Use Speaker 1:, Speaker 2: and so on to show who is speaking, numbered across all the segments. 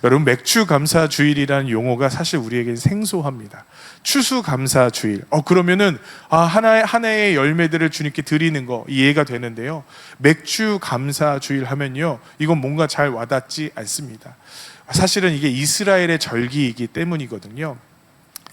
Speaker 1: 여러분, 맥주감사주일이라는 용어가 사실 우리에겐 생소합니다. 추수감사주일. 그러면은 한 해의 열매들을 주님께 드리는 거 이해가 되는데요. 맥주감사주일 하면요, 이건 뭔가 잘 와닿지 않습니다. 사실은 이게 이스라엘의 절기이기 때문이거든요.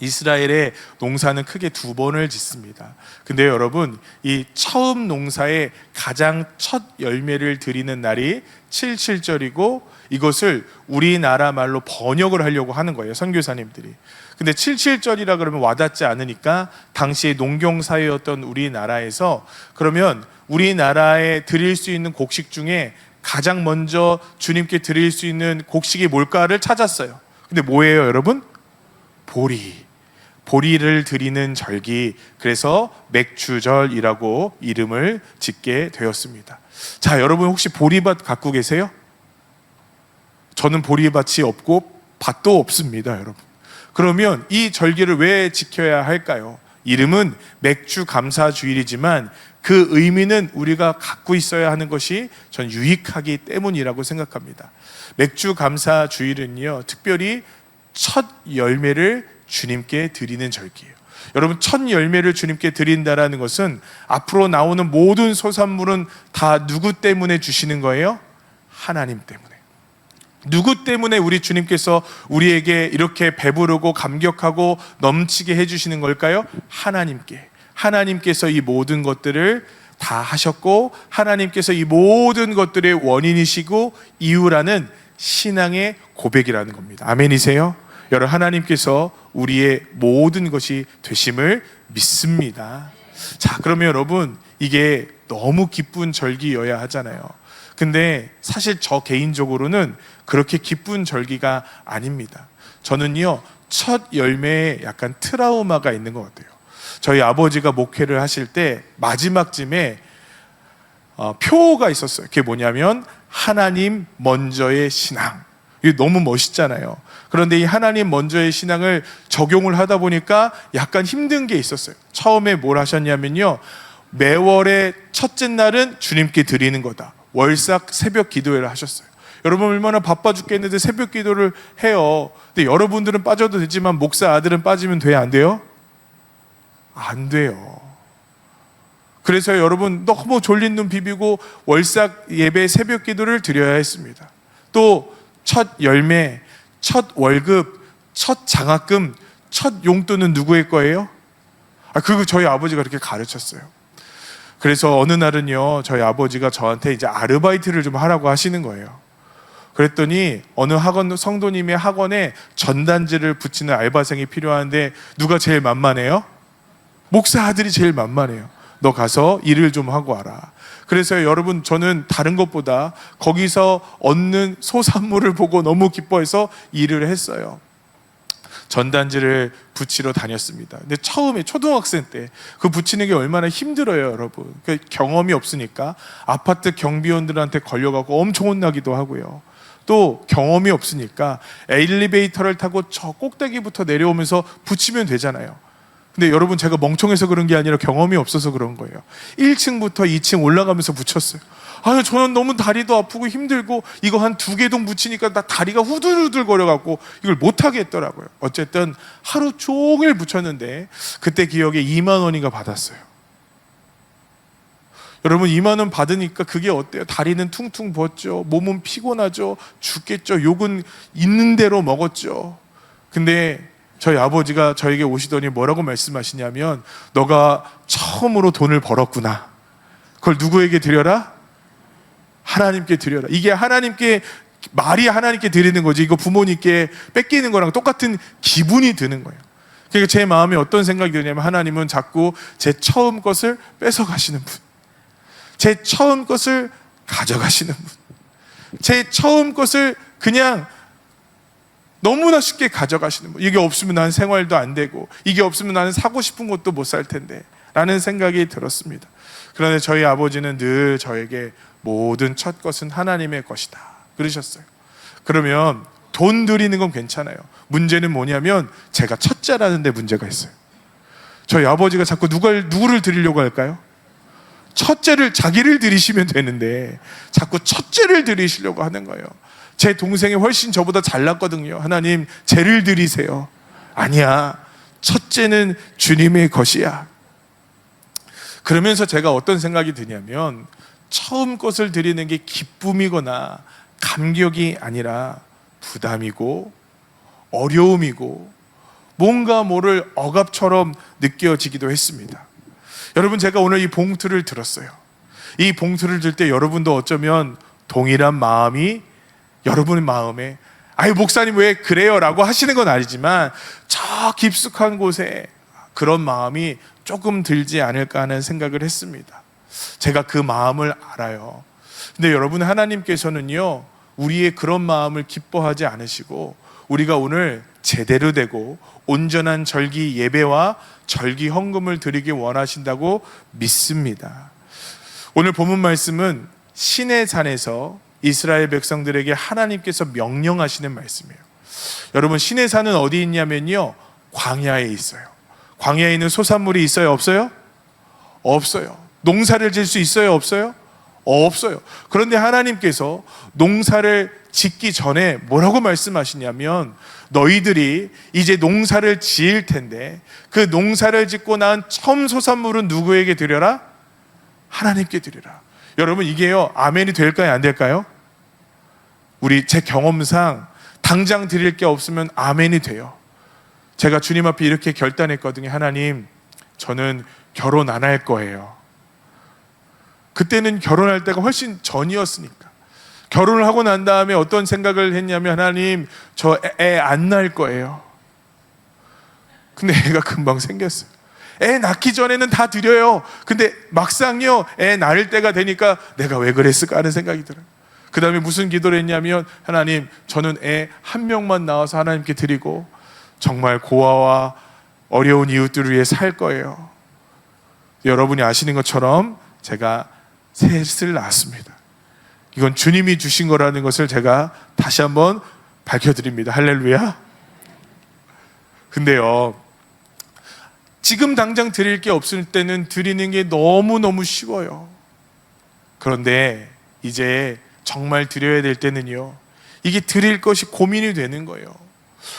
Speaker 1: 이스라엘의 농사는 크게 두 번을 짓습니다. 근데 여러분, 이 처음 농사의 가장 첫 열매를 드리는 날이 77절이고 이것을 우리나라 말로 번역을 하려고 하는 거예요, 선교사님들이. 근데 77절이라 그러면 와닿지 않으니까 당시에 농경사회였던 우리나라에서 그러면 우리나라에 드릴 수 있는 곡식 중에 가장 먼저 주님께 드릴 수 있는 곡식이 뭘까를 찾았어요. 근데 뭐예요, 여러분? 보리를 드리는 절기, 그래서 맥주절이라고 이름을 짓게 되었습니다. 자, 여러분 혹시 보리밭 갖고 계세요? 저는 보리밭이 없고 밭도 없습니다, 여러분. 그러면 이 절기를 왜 지켜야 할까요? 이름은 맥주감사주일이지만 그 의미는 우리가 갖고 있어야 하는 것이 전 유익하기 때문이라고 생각합니다. 맥주감사주일은요, 특별히 첫 열매를 주님께 드리는 절기예요. 여러분, 첫 열매를 주님께 드린다라는 것은 앞으로 나오는 모든 소산물은 다 누구 때문에 주시는 거예요? 하나님 때문에. 누구 때문에 우리 주님께서 우리에게 이렇게 배부르고 감격하고 넘치게 해주시는 걸까요? 하나님께서 이 모든 것들을 다 하셨고, 하나님께서 이 모든 것들의 원인이시고 이유라는 신앙의 고백이라는 겁니다. 아멘이세요? 여러분, 하나님께서 우리의 모든 것이 되심을 믿습니다. 자, 그러면 여러분, 이게 너무 기쁜 절기여야 하잖아요. 근데 사실 저 개인적으로는 그렇게 기쁜 절기가 아닙니다. 저는요, 첫 열매에 약간 트라우마가 있는 것 같아요. 저희 아버지가 목회를 하실 때 마지막쯤에 표가 있었어요. 그게 뭐냐면 하나님 먼저의 신앙. 이게 너무 멋있잖아요. 그런데 이 하나님 먼저의 신앙을 적용을 하다 보니까 약간 힘든 게 있었어요. 처음에 뭘 하셨냐면요, 매월의 첫째 날은 주님께 드리는 거다. 월삭 새벽 기도회를 하셨어요. 여러분, 얼마나 바빠 죽겠는데 새벽 기도를 해요. 근데 여러분들은 빠져도 되지만 목사 아들은 빠지면 돼요, 안 돼요? 안 돼요. 그래서 여러분, 너무 졸린 눈 비비고 월삭 예배 새벽 기도를 드려야 했습니다. 또 첫 열매, 첫 월급, 첫 장학금, 첫 용돈은 누구의 거예요? 그거 저희 아버지가 그렇게 가르쳤어요. 그래서 어느 날은요, 저희 아버지가 저한테 이제 아르바이트를 좀 하라고 하시는 거예요. 그랬더니 어느 학원, 성도님의 학원에 전단지를 붙이는 알바생이 필요한데 누가 제일 만만해요? 목사 아들이 제일 만만해요. 너 가서 일을 좀 하고 와라. 그래서 여러분, 저는 다른 것보다 거기서 얻는 소산물을 보고 너무 기뻐해서 일을 했어요. 전단지를 붙이러 다녔습니다. 근데 처음에 초등학생 때 그 붙이는 게 얼마나 힘들어요, 여러분. 그러니까 경험이 없으니까 아파트 경비원들한테 걸려가고 엄청 혼나기도 하고요. 또 경험이 없으니까 엘리베이터를 타고 저 꼭대기부터 내려오면서 붙이면 되잖아요. 근데 여러분, 제가 멍청해서 그런 게 아니라 경험이 없어서 그런 거예요. 1층부터 2층 올라가면서 붙였어요. 저는 너무 다리도 아프고 힘들고 이거 한 2개동 붙이니까 나 다리가 후들후들 거려갖고 이걸 못하게 했더라고요. 어쨌든 하루 종일 붙였는데 그때 기억에 2만 원인가 받았어요. 여러분, 2만 원 받으니까 그게 어때요? 다리는 퉁퉁 붓죠. 몸은 피곤하죠. 죽겠죠. 욕은 있는 대로 먹었죠. 근데 저희 아버지가 저에게 오시더니 뭐라고 말씀하시냐면, 너가 처음으로 돈을 벌었구나. 그걸 누구에게 드려라? 하나님께 드려라. 이게 하나님께, 말이 하나님께 드리는 거지, 이거 부모님께 뺏기는 거랑 똑같은 기분이 드는 거예요. 그러니까 제 마음에 어떤 생각이 드냐면, 하나님은 자꾸 제 처음 것을 뺏어가시는 분, 제 처음 것을 가져가시는 분, 제 처음 것을 그냥 너무나 쉽게 가져가시는 분. 이게 없으면 나는 생활도 안 되고, 이게 없으면 나는 사고 싶은 것도 못 살 텐데 라는 생각이 들었습니다. 그런데 저희 아버지는 늘 저에게 모든 첫 것은 하나님의 것이다 그러셨어요. 그러면 돈 드리는 건 괜찮아요. 문제는 뭐냐면 제가 첫째라는 데 문제가 있어요. 저희 아버지가 자꾸 누구를 드리려고 할까요? 첫째를, 자기를 드리시면 되는데 자꾸 첫째를 드리시려고 하는 거예요. 제 동생이 훨씬 저보다 잘났거든요. 하나님, 죄를 드리세요. 아니야, 첫째는 주님의 것이야. 그러면서 제가 어떤 생각이 드냐면, 처음 것을 드리는 게 기쁨이거나 감격이 아니라 부담이고 어려움이고 뭔가 모를 억압처럼 느껴지기도 했습니다. 여러분, 제가 오늘 이 봉투를 들었어요. 이 봉투를 들 때 여러분도 어쩌면 동일한 마음이 여러분의 마음에, 아유 목사님 왜 그래요? 라고 하시는 건 아니지만 저 깊숙한 곳에 그런 마음이 조금 들지 않을까 하는 생각을 했습니다. 제가 그 마음을 알아요. 근데 여러분, 하나님께서는요, 우리의 그런 마음을 기뻐하지 않으시고 우리가 오늘 제대로 되고 온전한 절기 예배와 절기 헌금을 드리기 원하신다고 믿습니다. 오늘 본문 말씀은 시내 산에서 이스라엘 백성들에게 하나님께서 명령하시는 말씀이에요. 여러분, 시내 산은 어디 있냐면요, 광야에 있어요. 광야에 있는 소산물이 있어요, 없어요? 없어요. 농사를 질 수 있어요, 없어요? 없어요. 그런데 하나님께서 농사를 짓기 전에 뭐라고 말씀하시냐면, 너희들이 이제 농사를 지을 텐데 그 농사를 짓고 난 처음 소산물은 누구에게 드려라? 하나님께 드리라. 여러분, 이게요, 아멘이 될까요, 안 될까요? 제 경험상 당장 드릴 게 없으면 아멘이 돼요. 제가 주님 앞에 이렇게 결단했거든요. 하나님, 저는 결혼 안 할 거예요. 그때는 결혼할 때가 훨씬 전이었으니까. 결혼을 하고 난 다음에 어떤 생각을 했냐면, 하나님, 저 애 안 낳을 거예요. 근데 애가 금방 생겼어요. 애 낳기 전에는 다 드려요. 근데 막상요, 애 낳을 때가 되니까 내가 왜 그랬을까 하는 생각이 들어요. 그 다음에 무슨 기도를 했냐면, 하나님, 저는 애 한 명만 낳아서 하나님께 드리고 정말 고아와 어려운 이웃들을 위해 살 거예요. 여러분이 아시는 것처럼 제가 셋을 낳았습니다. 이건 주님이 주신 거라는 것을 제가 다시 한번 밝혀드립니다. 할렐루야. 근데요, 지금 당장 드릴 게 없을 때는 드리는 게 너무너무 쉬워요. 그런데 이제 정말 드려야 될 때는요, 이게 드릴 것이 고민이 되는 거예요.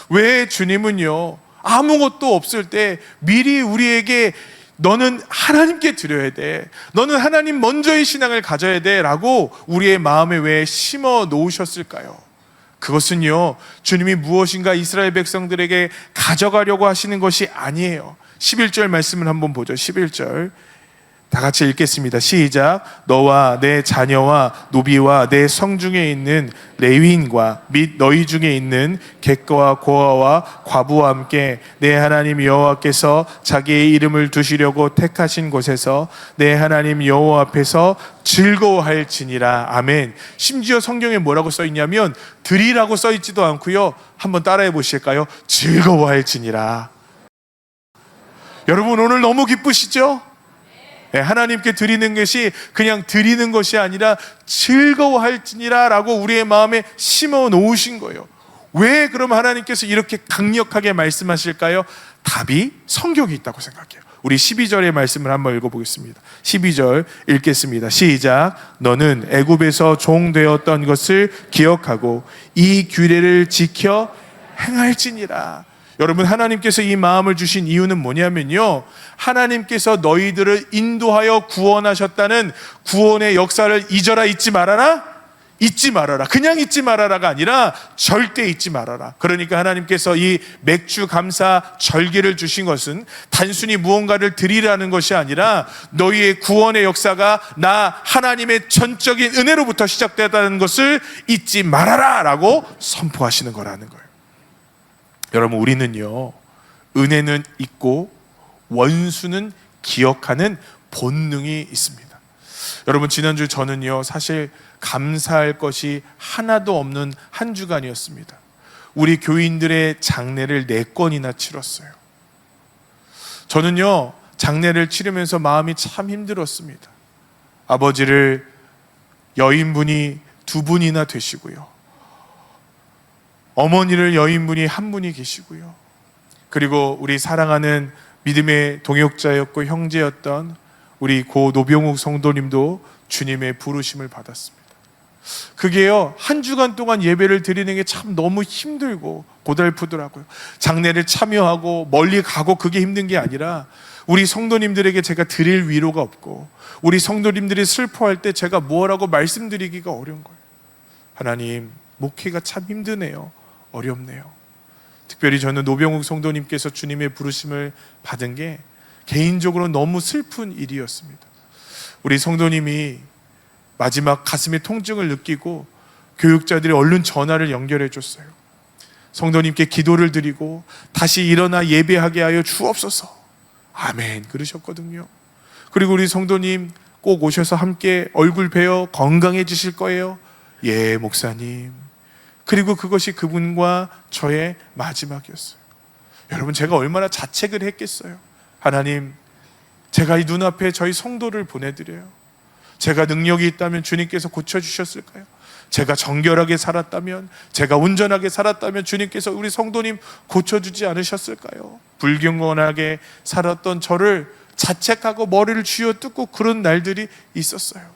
Speaker 1: 왜 주님은요, 아무것도 없을 때 미리 우리에게 너는 하나님께 드려야 돼, 너는 하나님 먼저의 신앙을 가져야 돼 라고 우리의 마음에 왜 심어 놓으셨을까요? 그것은요, 주님이 무엇인가 이스라엘 백성들에게 가져가려고 하시는 것이 아니에요. 11절 말씀을 한번 보죠. 11절 다 같이 읽겠습니다. 시작. 너와 내 자녀와 노비와 내 성중에 있는 레위인과 및 너희 중에 있는 객거와 고아와 과부와 함께 내 하나님 여호와께서 자기의 이름을 두시려고 택하신 곳에서 내 하나님 여호와 앞에서 즐거워할지니라. 아멘. 심지어 성경에 뭐라고 써 있냐면 드리라고 써 있지도 않고요, 한번 따라해 보실까요? 즐거워할지니라. 여러분, 오늘 너무 기쁘시죠? 하나님께 드리는 것이 그냥 드리는 것이 아니라 즐거워할지니라 라고 우리의 마음에 심어 놓으신 거예요. 왜 그럼 하나님께서 이렇게 강력하게 말씀하실까요? 답이 성경에 있다고 생각해요. 우리 12절의 말씀을 한번 읽어보겠습니다. 12절 읽겠습니다. 시작. 너는 애굽에서 종되었던 것을 기억하고 이 규례를 지켜 행할지니라. 여러분, 하나님께서 이 마음을 주신 이유는 뭐냐면요, 하나님께서 너희들을 인도하여 구원하셨다는 구원의 역사를 잊어라, 잊지 말아라? 잊지 말아라. 그냥 잊지 말아라가 아니라 절대 잊지 말아라. 그러니까 하나님께서 이 맥주 감사 절기를 주신 것은 단순히 무언가를 드리라는 것이 아니라 너희의 구원의 역사가 나 하나님의 전적인 은혜로부터 시작되었다는 것을 잊지 말아라 라고 선포하시는 거라는 거예요. 여러분, 우리는요, 은혜는 있고 원수는 기억하는 본능이 있습니다. 여러분, 지난주 저는요, 사실 감사할 것이 하나도 없는 한 주간이었습니다. 우리 교인들의 장례를 4건이나 치렀어요. 저는요, 장례를 치르면서 마음이 참 힘들었습니다. 아버지를 여인분이 2분이나 되시고요, 어머니를 여인분이 1분이 계시고요, 그리고 우리 사랑하는 믿음의 동역자였고 형제였던 우리 고 노병욱 성도님도 주님의 부르심을 받았습니다. 그게요, 한 주간 동안 예배를 드리는 게 참 너무 힘들고 고달프더라고요. 장례를 참여하고 멀리 가고 그게 힘든 게 아니라 우리 성도님들에게 제가 드릴 위로가 없고 우리 성도님들이 슬퍼할 때 제가 뭐라고 말씀드리기가 어려운 거예요. 하나님, 목회가 참 힘드네요. 어렵네요. 특별히 저는 노병욱 성도님께서 주님의 부르심을 받은 게 개인적으로 너무 슬픈 일이었습니다. 우리 성도님이 마지막 가슴에 통증을 느끼고 교육자들이 얼른 전화를 연결해 줬어요. 성도님께 기도를 드리고 다시 일어나 예배하게 하여 주옵소서. 아멘 그러셨거든요. 그리고 우리 성도님 꼭 오셔서 함께 얼굴 뵈어 건강해지실 거예요. 예, 목사님. 그리고 그것이 그분과 저의 마지막이었어요. 여러분, 제가 얼마나 자책을 했겠어요. 하나님, 제가 이 눈앞에 저희 성도를 보내드려요. 제가 능력이 있다면 주님께서 고쳐주셨을까요? 제가 정결하게 살았다면, 제가 온전하게 살았다면 주님께서 우리 성도님 고쳐주지 않으셨을까요? 불경건하게 살았던 저를 자책하고 머리를 쥐어뜯고 그런 날들이 있었어요.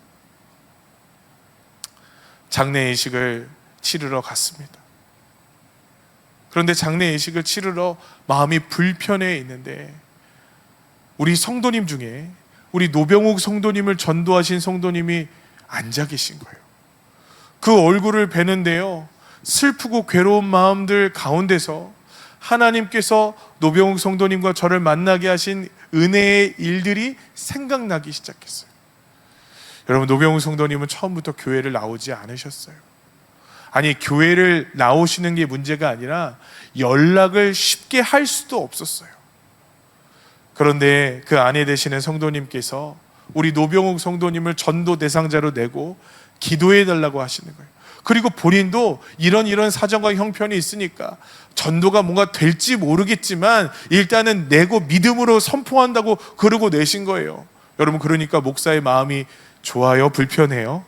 Speaker 1: 장례 예식을 치르러 갔습니다. 그런데 장례 예식을 치르러 마음이 불편해 있는데 우리 성도님 중에 우리 노병욱 성도님을 전도하신 성도님이 앉아 계신 거예요. 그 얼굴을 뵈는데요, 슬프고 괴로운 마음들 가운데서 하나님께서 노병욱 성도님과 저를 만나게 하신 은혜의 일들이 생각나기 시작했어요. 여러분, 노병욱 성도님은 처음부터 교회를 나오지 않으셨어요. 아니, 교회를 나오시는 게 문제가 아니라 연락을 쉽게 할 수도 없었어요. 그런데 그 아내 되시는 성도님께서 우리 노병욱 성도님을 전도 대상자로 내고 기도해 달라고 하시는 거예요. 그리고 본인도 이런 사정과 형편이 있으니까 전도가 뭔가 될지 모르겠지만 일단은 내고 믿음으로 선포한다고 그러고 내신 거예요. 여러분, 그러니까 목사의 마음이 좋아요? 불편해요?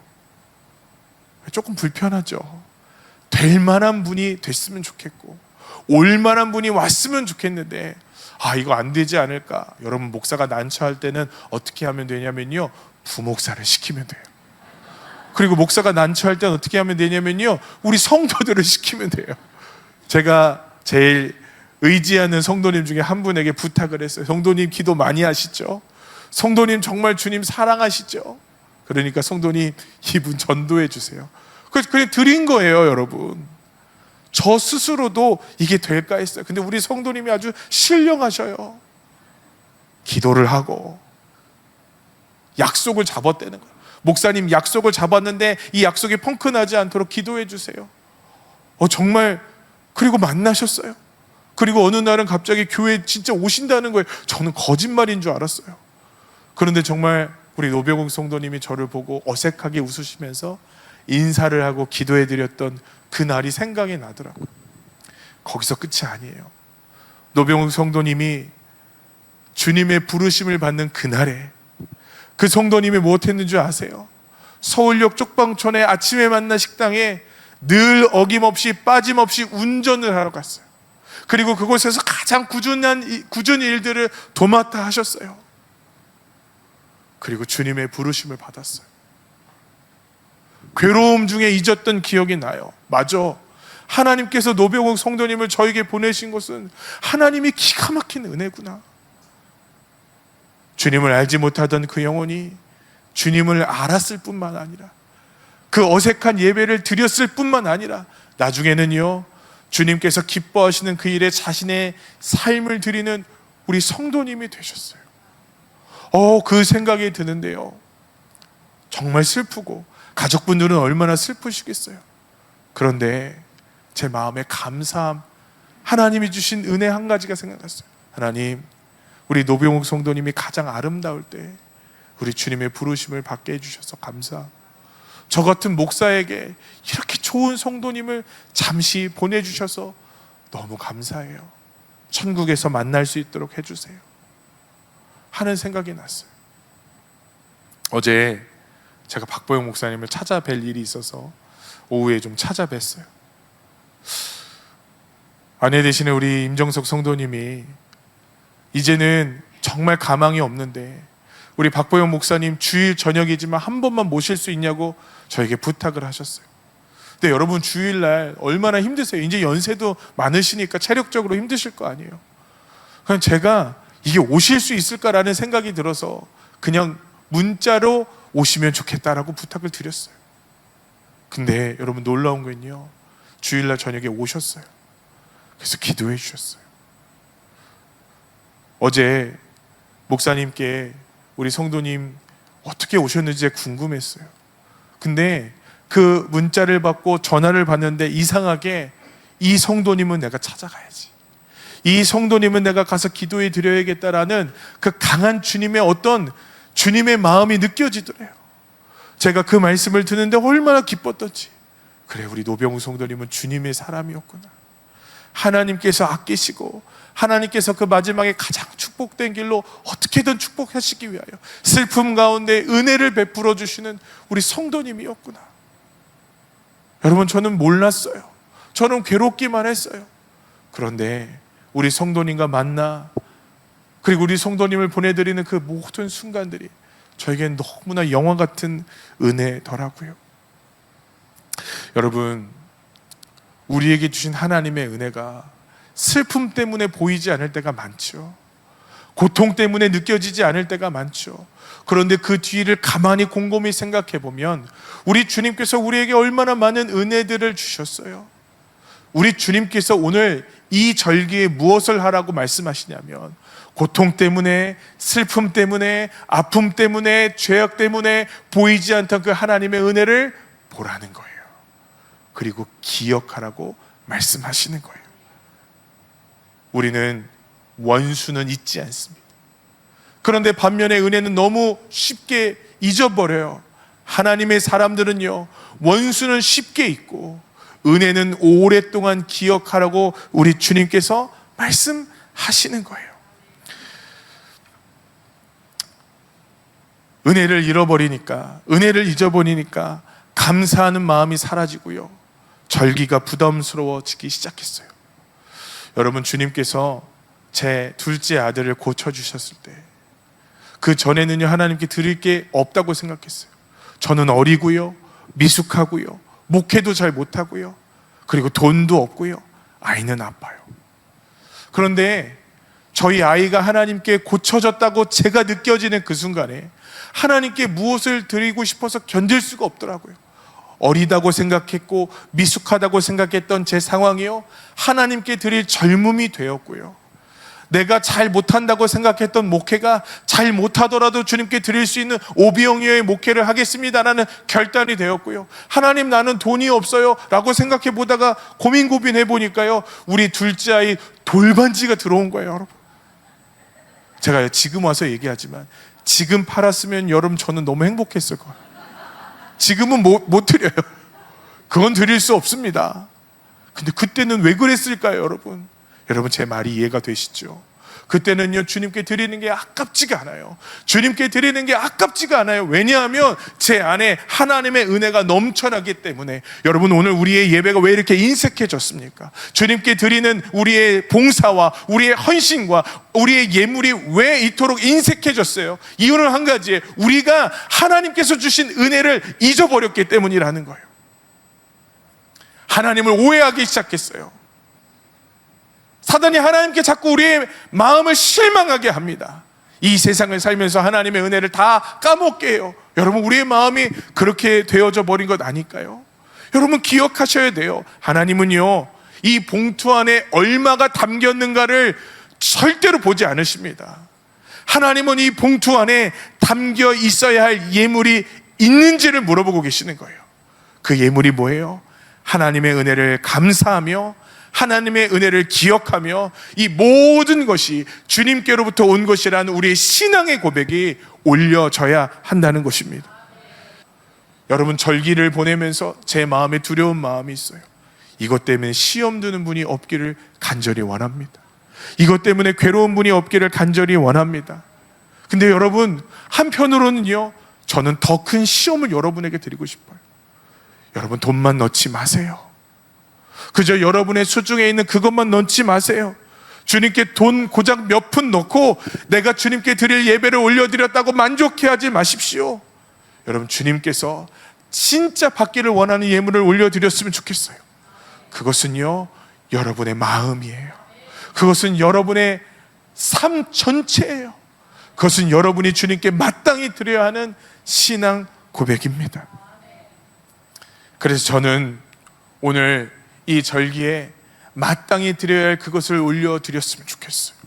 Speaker 1: 조금 불편하죠. 될 만한 분이 됐으면 좋겠고 올 만한 분이 왔으면 좋겠는데 이거 안 되지 않을까? 여러분, 목사가 난처할 때는 어떻게 하면 되냐면요, 부목사를 시키면 돼요. 그리고 목사가 난처할 때는 어떻게 하면 되냐면요, 우리 성도들을 시키면 돼요. 제가 제일 의지하는 성도님 중에 한 분에게 부탁을 했어요. 성도님 기도 많이 하시죠? 성도님 정말 주님 사랑하시죠? 그러니까 성도님 이분 전도해 주세요. 그냥 드린 거예요. 여러분, 저 스스로도 이게 될까 했어요. 근데 우리 성도님이 아주 신령하셔요. 기도를 하고 약속을 잡았다는 거예요. 목사님, 약속을 잡았는데 이 약속이 펑크나지 않도록 기도해 주세요. 정말. 그리고 만나셨어요. 그리고 어느 날은 갑자기 교회에 진짜 오신다는 거예요. 저는 거짓말인 줄 알았어요. 그런데 정말 우리 노병욱 성도님이 저를 보고 어색하게 웃으시면서 인사를 하고 기도해 드렸던 그 날이 생각이 나더라고요. 거기서 끝이 아니에요. 노병욱 성도님이 주님의 부르심을 받는 그날에 그 성도님이 무엇했는 줄 아세요? 서울역 쪽방촌의 아침에 만나 식당에 늘 어김없이 빠짐없이 운전을 하러 갔어요. 그리고 그곳에서 가장 꾸준한 일들을 도맡아 하셨어요. 그리고 주님의 부르심을 받았어요. 괴로움 중에 잊었던 기억이 나요. 맞아, 하나님께서 노병욱 성도님을 저에게 보내신 것은 하나님이 기가 막힌 은혜구나. 주님을 알지 못하던 그 영혼이 주님을 알았을 뿐만 아니라 그 어색한 예배를 드렸을 뿐만 아니라 나중에는요, 주님께서 기뻐하시는 그 일에 자신의 삶을 드리는 우리 성도님이 되셨어요. 그 생각이 드는데요, 정말 슬프고 가족분들은 얼마나 슬프시겠어요. 그런데 제 마음에 감사함, 하나님이 주신 은혜 한 가지가 생각났어요. 하나님, 우리 노병욱 성도님이 가장 아름다울 때 우리 주님의 부르심을 받게 해주셔서 감사합니다. 저 같은 목사에게 이렇게 좋은 성도님을 잠시 보내주셔서 너무 감사해요. 천국에서 만날 수 있도록 해주세요 하는 생각이 났어요. 어제 제가 박보영 목사님을 찾아뵐 일이 있어서 오후에 좀 찾아뵀어요. 아내 되시는 우리 임정석 성도님이 이제는 정말 가망이 없는데 우리 박보영 목사님 주일 저녁이지만 한 번만 모실 수 있냐고 저에게 부탁을 하셨어요. 근데 여러분 주일날 얼마나 힘드세요. 이제 연세도 많으시니까 체력적으로 힘드실 거 아니에요. 그냥 제가 이게 오실 수 있을까라는 생각이 들어서 그냥 문자로 오시면 좋겠다라고 부탁을 드렸어요. 근데 여러분 놀라운 건요, 주일날 저녁에 오셨어요. 그래서 기도해 주셨어요. 어제 목사님께 우리 성도님 어떻게 오셨는지 제가 궁금했어요. 근데 그 문자를 받고 전화를 받는데 이상하게 이 성도님은 내가 찾아가야지, 이 성도님은 내가 가서 기도해 드려야겠다라는 그 강한 주님의 어떤 주님의 마음이 느껴지더래요. 제가 그 말씀을 듣는데 얼마나 기뻤던지. 그래, 우리 노병우 성도님은 주님의 사람이었구나. 하나님께서 아끼시고 하나님께서 그 마지막에 가장 축복된 길로 어떻게든 축복하시기 위하여 슬픔 가운데 은혜를 베풀어 주시는 우리 성도님이었구나. 여러분, 저는 몰랐어요. 저는 괴롭기만 했어요. 그런데 우리 성도님과 만나, 그리고 우리 성도님을 보내드리는 그 모든 순간들이 저에겐 너무나 영화 같은 은혜더라고요. 여러분, 우리에게 주신 하나님의 은혜가 슬픔 때문에 보이지 않을 때가 많죠. 고통 때문에 느껴지지 않을 때가 많죠. 그런데 그 뒤를 가만히 곰곰이 생각해 보면 우리 주님께서 우리에게 얼마나 많은 은혜들을 주셨어요. 우리 주님께서 오늘 이 절기에 무엇을 하라고 말씀하시냐면, 고통 때문에, 슬픔 때문에, 아픔 때문에, 죄악 때문에 보이지 않던 그 하나님의 은혜를 보라는 거예요. 그리고 기억하라고 말씀하시는 거예요. 우리는 원수는 잊지 않습니다. 그런데 반면에 은혜는 너무 쉽게 잊어버려요. 하나님의 사람들은요, 원수는 쉽게 잊고 은혜는 오랫동안 기억하라고 우리 주님께서 말씀하시는 거예요. 은혜를 잃어버리니까, 은혜를 잊어버리니까 감사하는 마음이 사라지고요, 절기가 부담스러워지기 시작했어요. 여러분, 주님께서 제 둘째 아들을 고쳐주셨을 때 그 전에는요, 하나님께 드릴 게 없다고 생각했어요. 저는 어리고요, 미숙하고요, 목회도 잘 못하고요, 그리고 돈도 없고요, 아이는 아파요. 그런데 저희 아이가 하나님께 고쳐졌다고 제가 느껴지는 그 순간에 하나님께 무엇을 드리고 싶어서 견딜 수가 없더라고요. 어리다고 생각했고 미숙하다고 생각했던 제 상황이요, 하나님께 드릴 젊음이 되었고요, 내가 잘 못한다고 생각했던 목회가 잘 못하더라도 주님께 드릴 수 있는 오비영이의 목회를 하겠습니다라는 결단이 되었고요, 하나님 나는 돈이 없어요 라고 생각해 보다가 고민해 보니까요, 우리 둘째 아이 돌반지가 들어온 거예요. 여러분, 제가 지금 와서 얘기하지만 지금 팔았으면 여러분 저는 너무 행복했을 거예요. 지금은 못 드려요. 그건 드릴 수 없습니다. 근데 그때는 왜 그랬을까요, 여러분? 여러분, 제 말이 이해가 되시죠? 그때는요, 주님께 드리는 게 아깝지가 않아요. 주님께 드리는 게 아깝지가 않아요. 왜냐하면 제 안에 하나님의 은혜가 넘쳐나기 때문에. 여러분, 오늘 우리의 예배가 왜 이렇게 인색해졌습니까? 주님께 드리는 우리의 봉사와 우리의 헌신과 우리의 예물이 왜 이토록 인색해졌어요? 이유는 한 가지예요. 우리가 하나님께서 주신 은혜를 잊어버렸기 때문이라는 거예요. 하나님을 오해하기 시작했어요. 사단이 하나님께 자꾸 우리의 마음을 실망하게 합니다. 이 세상을 살면서 하나님의 은혜를 다 까먹게 해요. 여러분, 우리의 마음이 그렇게 되어져 버린 것 아닐까요? 여러분, 기억하셔야 돼요. 하나님은요, 이 봉투 안에 얼마가 담겼는가를 절대로 보지 않으십니다. 하나님은 이 봉투 안에 담겨 있어야 할 예물이 있는지를 물어보고 계시는 거예요. 그 예물이 뭐예요? 하나님의 은혜를 감사하며 하나님의 은혜를 기억하며 이 모든 것이 주님께로부터 온 것이라는 우리의 신앙의 고백이 올려져야 한다는 것입니다. 여러분, 절기를 보내면서 제 마음에 두려운 마음이 있어요. 이것 때문에 시험 드는 분이 없기를 간절히 원합니다. 이것 때문에 괴로운 분이 없기를 간절히 원합니다. 근데 여러분, 한편으로는요, 저는 더 큰 시험을 여러분에게 드리고 싶어요. 여러분, 돈만 넣지 마세요. 그저 여러분의 수중에 있는 그것만 넣지 마세요. 주님께 돈 고작 몇 푼 넣고 내가 주님께 드릴 예배를 올려드렸다고 만족해하지 마십시오. 여러분, 주님께서 진짜 받기를 원하는 예물을 올려드렸으면 좋겠어요. 그것은요, 여러분의 마음이에요. 그것은 여러분의 삶 전체예요. 그것은 여러분이 주님께 마땅히 드려야 하는 신앙 고백입니다. 그래서 저는 오늘 이 절기에 마땅히 드려야 할 그것을 올려드렸으면 좋겠어요.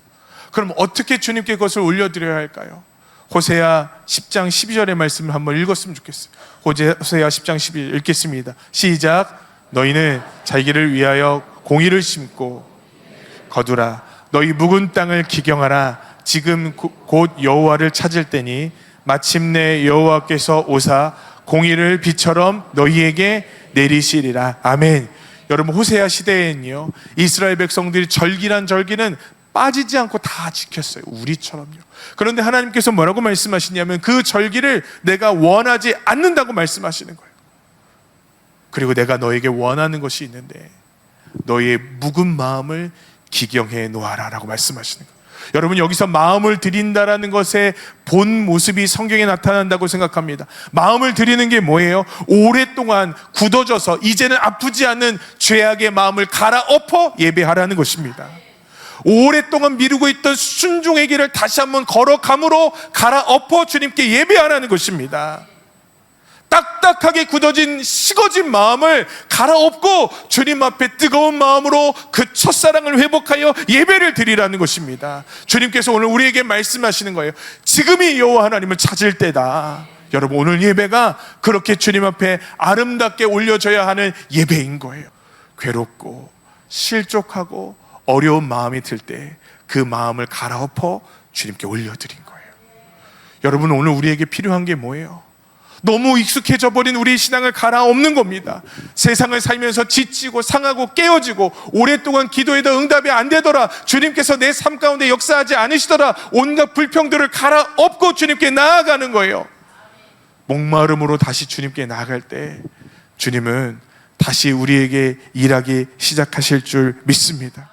Speaker 1: 그럼 어떻게 주님께 그것을 올려드려야 할까요? 호세아 10장 12절의 말씀을 한번 읽었으면 좋겠어요. 호세아 10장 12절 읽겠습니다. 시작. 너희는 자기를 위하여 공의를 심고 거두라. 너희 묵은 땅을 기경하라. 지금 곧 여호와를 찾을 때니 마침내 여호와께서 오사 공의를 비처럼 너희에게 내리시리라. 아멘. 여러분, 호세아 시대에는요, 이스라엘 백성들이 절기란 절기는 빠지지 않고 다 지켰어요. 우리처럼요. 그런데 하나님께서 뭐라고 말씀하시냐면 그 절기를 내가 원하지 않는다고 말씀하시는 거예요. 그리고 내가 너에게 원하는 것이 있는데 너희의 묵은 마음을 기경해 놓아라 라고 말씀하시는 거예요. 여러분, 여기서 마음을 드린다라는 것의 본 모습이 성경에 나타난다고 생각합니다. 마음을 드리는 게 뭐예요? 오랫동안 굳어져서 이제는 아프지 않는 죄악의 마음을 갈아엎어 예배하라는 것입니다. 오랫동안 미루고 있던 순종의 길을 다시 한번 걸어감으로 갈아엎어 주님께 예배하라는 것입니다. 딱딱하게 굳어진 식어진 마음을 갈아엎고 주님 앞에 뜨거운 마음으로 그 첫사랑을 회복하여 예배를 드리라는 것입니다. 주님께서 오늘 우리에게 말씀하시는 거예요. 지금이 여호와 하나님을 찾을 때다. 여러분, 오늘 예배가 그렇게 주님 앞에 아름답게 올려져야 하는 예배인 거예요. 괴롭고 실족하고 어려운 마음이 들 때 그 마음을 갈아엎어 주님께 올려드린 거예요. 여러분, 오늘 우리에게 필요한 게 뭐예요? 너무 익숙해져 버린 우리 신앙을 갈아엎는 겁니다. 세상을 살면서 지치고 상하고 깨어지고 오랫동안 기도해도 응답이 안 되더라, 주님께서 내 삶 가운데 역사하지 않으시더라, 온갖 불평들을 갈아엎고 주님께 나아가는 거예요. 목마름으로 다시 주님께 나아갈 때 주님은 다시 우리에게 일하기 시작하실 줄 믿습니다.